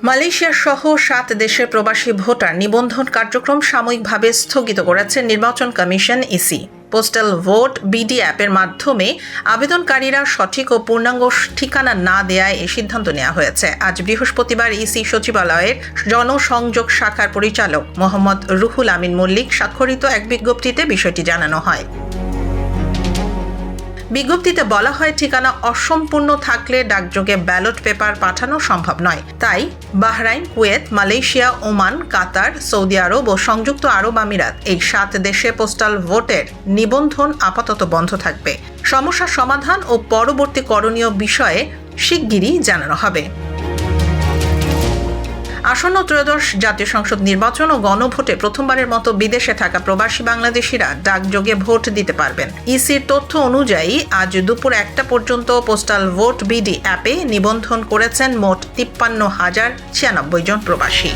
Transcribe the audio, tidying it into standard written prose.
Malaysia সহ 7 দেশের প্রবাসী ভোটার নিবন্ধন কার্যক্রম সাময়িকভাবে স্থগিত করেছে নির্বাচন commission EC. Postal vote BD অ্যাপের মাধ্যমে আবেদনকারীরা সঠিক ও পূর্ণাঙ্গ ঠিকানা না দেয়ায় এই সিদ্ধান্ত নেওয়া হয়েছে। আজ বৃহস্পতিবার ইসি সচিবালয়ের জনসংযোগ শাখার পরিচালক মোহাম্মদ রুহুল আমিন মল্লিক স্বাক্ষরিত এক বিজ্ঞপ্তিতে বিষয়টি জানানো হয়। বিজ্ঞপ্তিতে বলা হয়, ঠিকানা অসম্পূর্ণ থাকলে ডাকযোগে ব্যালট পেপার পাঠানো সম্ভব নয়। তাই বাহরাইন, কুয়েত, মালয়েশিয়া, ওমান, কাতার, সৌদি আরব ও সংযুক্ত আরব আমিরাত এই 7 দেশে পোস্টাল ভোটের নিবন্ধন আপাতত বন্ধ থাকবে। সমস্যার সমাধান ও পরবর্তী করণীয় বিষয়ে শিগগিরই জানানো হবে। আসন্ন ত্রয়োদশ জাতীয় সংসদ নির্বাচন ও গণভোটে প্রথমবারের মতো বিদেশে থাকা প্রবাসী বাংলাদেশিরা ডাকযোগে ভোট দিতে পারবেন। ইসির তথ্য অনুযায়ী আজ দুপুর 1টা পর্যন্ত পোস্টাল ভোট বিডি অ্যাপে নিবন্ধন করেছেন মোট 53,096 জন প্রবাসী।